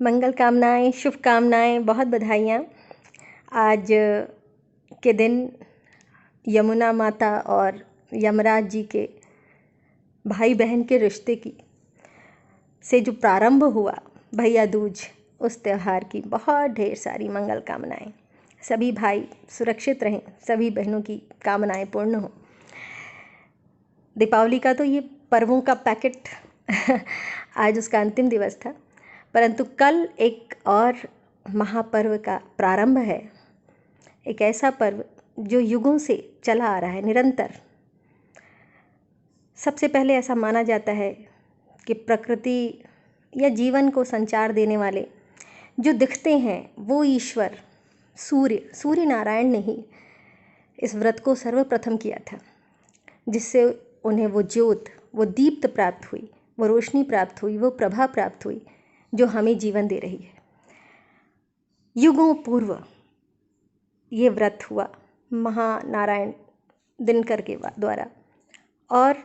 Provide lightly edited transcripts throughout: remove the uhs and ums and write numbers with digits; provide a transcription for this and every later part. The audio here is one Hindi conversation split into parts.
मंगल कामनाएं, शुभकामनाएं, बहुत बधाइयाँ। आज के दिन यमुना माता और यमराज जी के भाई बहन के रिश्ते की से जो प्रारंभ हुआ भैया दूज, उस त्यौहार की बहुत ढेर सारी मंगल कामनाएं। सभी भाई सुरक्षित रहें, सभी बहनों की कामनाएं पूर्ण हों। दीपावली का तो ये पर्वों का पैकेट आज उसका अंतिम दिवस था, परंतु कल एक और महापर्व का प्रारंभ है। एक ऐसा पर्व जो युगों से चला आ रहा है निरंतर। सबसे पहले ऐसा माना जाता है कि प्रकृति या जीवन को संचार देने वाले जो दिखते हैं वो ईश्वर सूर्य नारायण ने ही इस व्रत को सर्वप्रथम किया था, जिससे उन्हें वो ज्योत, वो दीप्त प्राप्त हुई, वो रोशनी प्राप्त हुई, वो प्रभा प्राप्त हुई जो हमें जीवन दे रही है। युगों पूर्व ये व्रत हुआ महानारायण दिनकर के द्वारा, और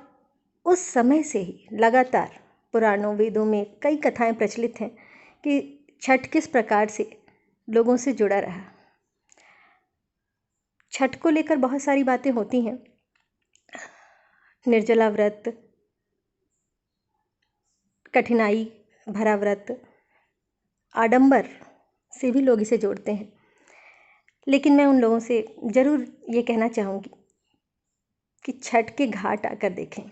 उस समय से ही लगातार पुराणों वेदों में कई कथाएं प्रचलित हैं कि छठ किस प्रकार से लोगों से जुड़ा रहा। छठ को लेकर बहुत सारी बातें होती हैं। निर्जला व्रत, कठिनाई भरा व्रत, आडंबर से भी लोग इसे जोड़ते हैं। लेकिन मैं उन लोगों से ज़रूर ये कहना चाहूँगी कि छठ के घाट आकर देखें।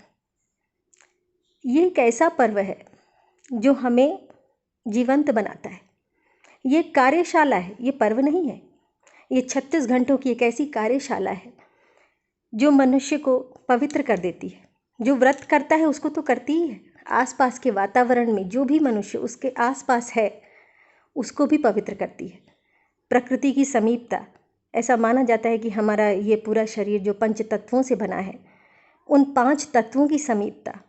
ये एक ऐसा पर्व है जो हमें जीवंत बनाता है। ये कार्यशाला है, ये पर्व नहीं है। ये 36 घंटों की एक ऐसी कार्यशाला है जो मनुष्य को पवित्र कर देती है। जो व्रत करता है उसको तो करती ही है, आसपास के वातावरण में जो भी मनुष्य उसके आसपास है उसको भी पवित्र करती है। प्रकृति की समीपता, ऐसा माना जाता है कि हमारा ये पूरा शरीर जो पंच तत्वों से बना है, उन 5 तत्वों की समीपता,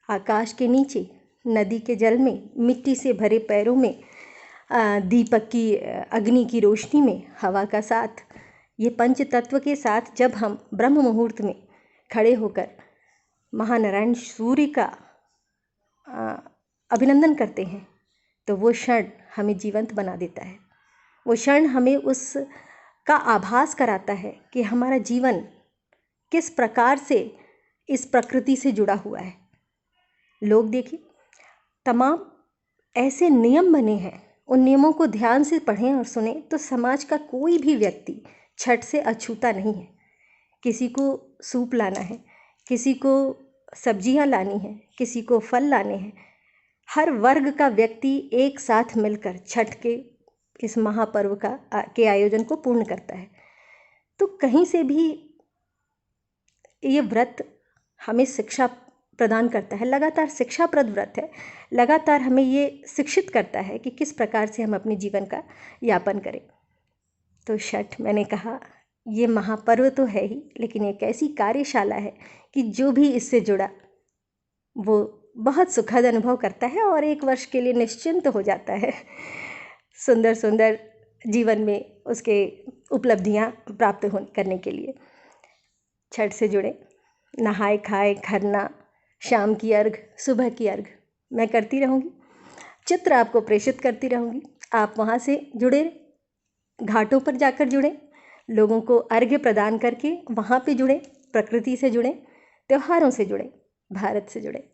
आकाश के नीचे, नदी के जल में, मिट्टी से भरे पैरों में, दीपक की अग्नि की रोशनी में, हवा का साथ, ये पंच तत्व के साथ जब हम ब्रह्म मुहूर्त में खड़े होकर महानारायण सूर्य का अभिनंदन करते हैं तो वो क्षण हमें जीवंत बना देता है। वो क्षण हमें उस का आभास कराता है कि हमारा जीवन किस प्रकार से इस प्रकृति से जुड़ा हुआ है। लोग देखिए, तमाम ऐसे नियम बने हैं, उन नियमों को ध्यान से पढ़ें और सुने तो समाज का कोई भी व्यक्ति छठ से अछूता नहीं है। किसी को सूप लाना है, किसी को सब्जियां लानी है, किसी को फल लाने हैं। हर वर्ग का व्यक्ति एक साथ मिलकर छठ के इस महापर्व के आयोजन को पूर्ण करता है। तो कहीं से भी ये व्रत हमें शिक्षा प्रदान करता है, लगातार शिक्षाप्रद व्रत है। लगातार हमें ये शिक्षित करता है कि किस प्रकार से हम अपने जीवन का यापन करें। तो छठ, मैंने कहा, ये महापर्व तो है ही, लेकिन एक ऐसी कार्यशाला है कि जो भी इससे जुड़ा वो बहुत सुखद अनुभव करता है और एक वर्ष के लिए निश्चिंत हो जाता है। सुंदर सुंदर जीवन में उसके उपलब्धियां प्राप्त करने के लिए छठ से जुड़े नहाए खाए, खरना, शाम की अर्घ, सुबह की अर्घ मैं करती रहूँगी, चित्र आपको प्रेषित करती रहूँगी। आप वहाँ से जुड़े, घाटों पर जाकर जुड़े, लोगों को अर्घ्य प्रदान करके वहाँ पे जुड़े, प्रकृति से जुड़े, त्योहारों से जुड़े, भारत से जुड़े।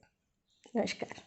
नमस्कार।